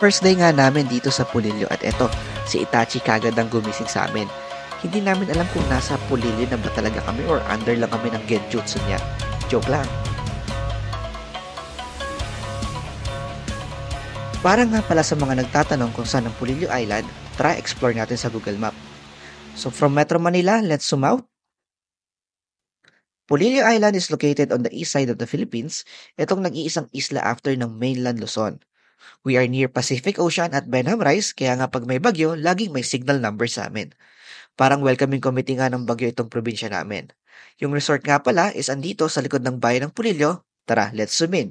First day nga namin dito sa Pulilio at eto, si Itachi kagad ang gumising sa amin. Hindi namin alam kung nasa Pulilio na ba talaga kami or under lang kami ng genjutsu niya. Joke lang. Para nga pala sa mga nagtatanong kung saan ang Pulilio Island, try explore natin sa Google Map. So from Metro Manila, let's zoom out. Pulilio Island is located on the east side of the Philippines. Itong nag-iisang isla after ng mainland Luzon. We are near Pacific Ocean at Benham Rise, kaya nga pag may bagyo, laging may signal number sa amin. Parang welcoming committee nga ng bagyo itong probinsya namin. Yung resort nga pala is andito sa likod ng bayan ng Pulilio. Tara, let's zoom in.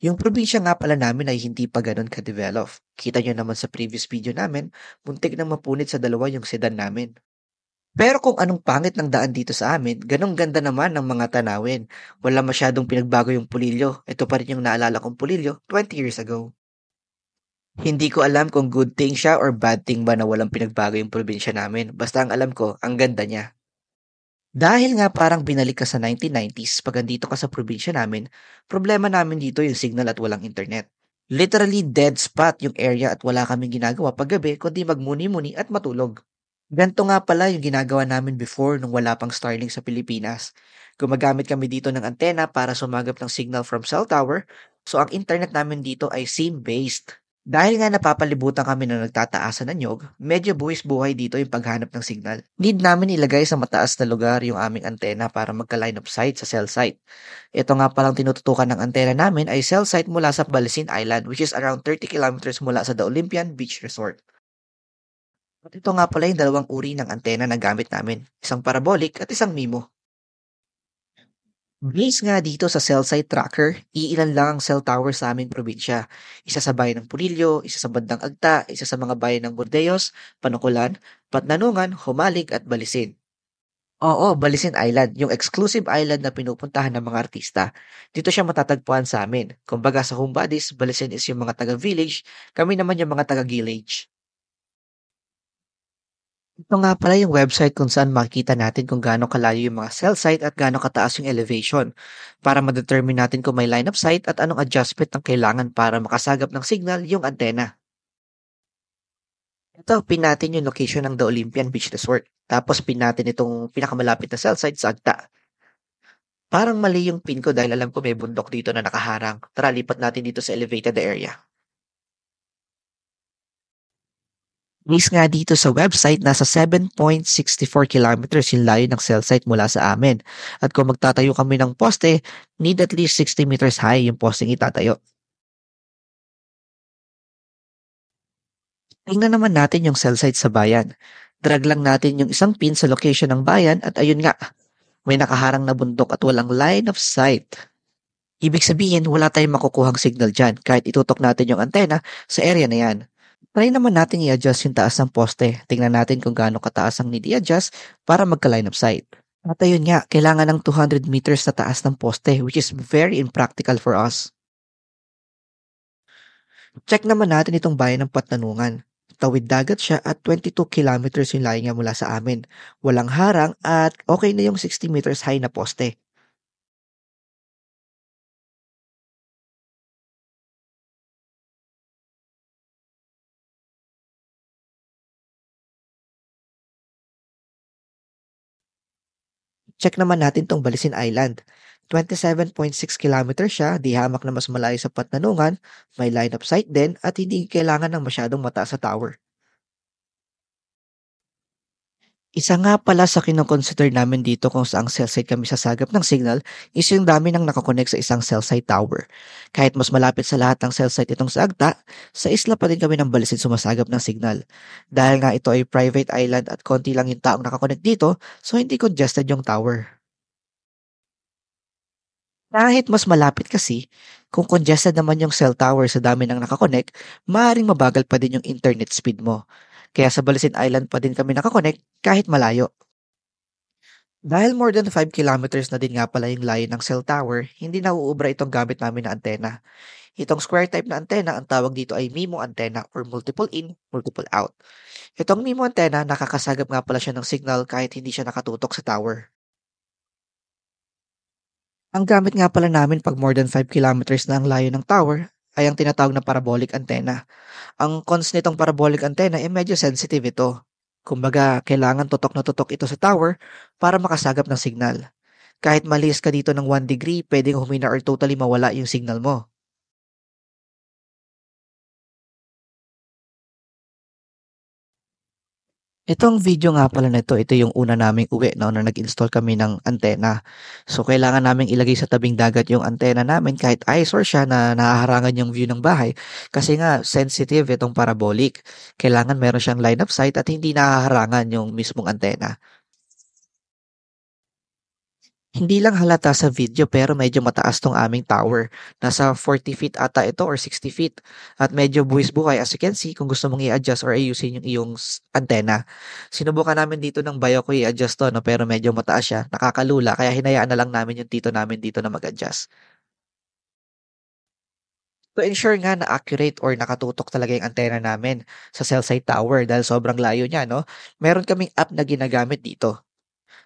Yung probinsya nga pala namin ay hindi pa ganun ka-develop. Kita nyo naman sa previous video namin, muntik nang mapunit sa dalawa yung sedan namin. Pero kung anong pangit ng daan dito sa amin, ganong ganda naman ng mga tanawin. Wala masyadong pinagbago yung Pulilio. Ito pa rin yung naalala kong Pulilio 20 years ago. Hindi ko alam kung good thing siya or bad thing ba na walang pinagbago yung probinsya namin. Basta ang alam ko, ang ganda niya. Dahil nga parang binalik ka sa 1990s pag andito ka sa probinsya namin, problema namin dito yung signal at walang internet. Literally dead spot yung area at wala kaming ginagawa paggabi kundi magmuni-muni at matulog. Ganto nga pala yung ginagawa namin before nung wala pang Starlink sa Pilipinas. Gumagamit kami dito ng antena para sumagap ng signal from cell tower, so ang internet namin dito ay SIM-based. Dahil nga napapalibutan kami na nagtataasan ng nyog, medyo buwis-buhay dito yung paghanap ng signal. Need namin ilagay sa mataas na lugar yung aming antena para magka-line of sight sa cell site. Ito nga palang tinututukan ng antena namin ay cell site mula sa Balisin Island, which is around 30 kilometers mula sa The Olympian Beach Resort. At ito nga pala yung dalawang uri ng antena na gamit namin, isang parabolic at isang MIMO. Base nga dito sa cell site tracker, iilan lang ang cell tower sa aming probinsya. Isa sa bayan ng Pulilio, isa sa bandang Agta, isa sa mga bayan ng Burdeos, Panukulan, Patnanungan, Humalig at Balisin. Oo, Balisin Island, yung exclusive island na pinupuntahan ng mga artista. Dito siya matatagpuan sa amin. Kumbaga sa home bodies, Balisin is yung mga taga-village, kami naman yung mga taga-village. Ito nga pala yung website kung saan makikita natin kung gaano kalayo yung mga cell site at gaano kataas yung elevation para ma-determine natin kung may line of sight at anong adjustment ang kailangan para makasagap ng signal yung antena. Ito, pin natin yung location ng The Olympian Beach Resort. Tapos pin natin itong pinakamalapit na cell site sa Agta. Parang mali yung pin ko dahil alam ko may bundok dito na nakaharang. Tara, lipat natin dito sa elevated area. Base nga dito sa website, nasa 7.64 kilometers yung layo ng cell site mula sa amin. At kung magtatayo kami ng poste, need at least 60 meters high yung posting itatayo. Tingnan naman natin yung cell site sa bayan. Drag lang natin yung isang pin sa location ng bayan at ayun nga, may nakaharang na bundok at walang line of sight. Ibig sabihin, wala tayong makukuhang signal dyan kahit itutok natin yung antena sa area na yan. Try naman natin i-adjust yung taas ng poste. Tingnan natin kung gaano kataas ang need i-adjust para magka-line of sight. At ayun nga, kailangan ng 200 meters na taas ng poste which is very impractical for us. Check naman natin itong bayan ng Patnanungan. Tawid dagat siya at 22 kilometers yung layo niya mula sa amin. Walang harang at okay na yung 60 meters high na poste. Check naman natin tong Balisin Island. 27.6 kilometers siya, di hamak na mas malayo sa Patnanungan, may line of sight din at hindi kailangan ng masyadong mataas sa tower. Isa nga pala sa kinoconsider namin dito kung saang cell site kami sasagap ng signal is yung dami ng nakakonect sa isang cell site tower. Kahit mas malapit sa lahat ng cell site itong sa Agta, sa isla pa din kami ng Balisin sumasagap ng signal. Dahil nga ito ay private island at konti lang yung taong nakakonect dito, so hindi congested yung tower. Kahit mas malapit kasi, kung congested naman yung cell tower sa dami ng nakakonect, maaaring mabagal pa din yung internet speed mo. Kaya sa Balisin Island pa din kami nakakonect kahit malayo. Dahil more than 5 kilometers na din nga pala yung layo ng cell tower, hindi na uubra itong gamit namin na antena. Itong square type na antena, ang tawag dito ay MIMO antenna or multiple in, multiple out. Itong MIMO antenna, nakakasagap nga pala siya ng signal kahit hindi siya nakatutok sa tower. Ang gamit nga pala namin pag more than 5 kilometers na ang layo ng tower ay ang tinatawag na parabolic antenna. Ang cons nitong parabolic antenna ay medyo sensitive ito. Kumbaga, kailangan tutok na tutok ito sa tower para makasagap ng signal. Kahit malis ka dito ng 1 degree, pwedeng humina or totally mawala yung signal mo. Itong video nga pala nito, ito yung una naming uwi 'no, na nag-install kami ng antena. So, kailangan naming ilagay sa tabing dagat yung antena namin kahit eyesore siya na nahaharangan yung view ng bahay kasi nga sensitive itong parabolic. Kailangan meron siyang line of sight at hindi nahaharangan yung mismong antena. Hindi lang halata sa video pero medyo mataas 'tong aming tower. Nasa 40 feet ata ito or 60 feet at medyo buwis-buhay as you can see kung gusto mong i-adjust or ayusin yung iyong antena. Sinubukan namin dito ng bayo ko i-adjust 'to 'no, pero medyo mataas siya, nakakalula kaya hinayaan na lang namin yung tito namin dito na mag-adjust. To ensure nga na accurate or nakatutok talaga yung antena namin sa cell site tower dahil sobrang layo niya 'no, meron kaming app na ginagamit dito.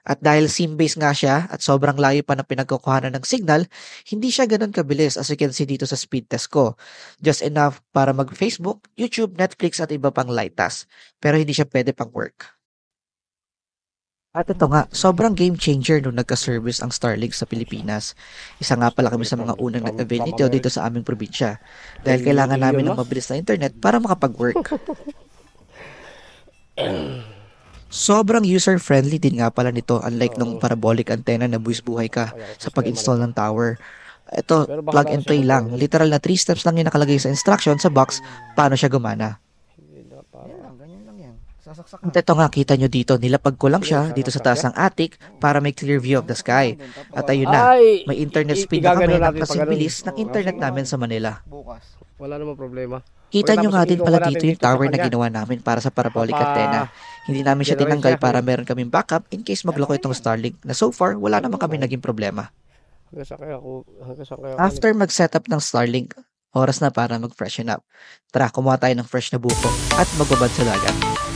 At dahil SIM-based nga siya at sobrang layo pa ng pinagkukuhanan ng signal, hindi siya gano'n kabilis as you can see dito sa speed test ko. Just enough para mag-Facebook, YouTube, Netflix at iba pang light tasks. Pero hindi siya pwede pang work. At ito nga, sobrang game changer nung nagka-service ang Starlink sa Pilipinas. Isa nga pala kami sa mga unang nag-avail nito dito sa aming probinsya. Dahil kailangan namin ng mabilis na internet para makapag-work. Sobrang user-friendly din nga pala nito unlike nung parabolic antenna na buwis-buhay ka sa pag-install ng tower. Ito, Pero baka plug meron and play siyang lang. problema. Literal na 3 steps lang yung nakalagay sa instruction sa box paano siya gumana. Hindi na Yan para. lang, ganyan lang yan. Sasaksak At lang. ito nga, kita nyo dito, nilapag ko lang Sige, siya dito sa taas sasaksak ng attic para may clear view of the Sasaksak ka lang sky. dun, tapos At wala. ayun na, Ay, may internet speed na igagano kami ng natin pag kasing ganun. bilis ng Oo, internet sige. namin sa Manila. Bukas. Wala namang problema. Kita nyo Tapos nga din iiwan pala natin dito yung dito sa tower na kanya. ginawa namin para sa parabolic Papa, antenna. Hindi namin siya generate tinanggal siya. para meron kaming backup in case magloko itong Starlink na so far wala naman kami naging problema. Hanggang saan kaya ako After mag-setup ng Starlink, oras na para mag-freshen up. Tara, kumuha tayo ng fresh na buko at magbabad sa dagat.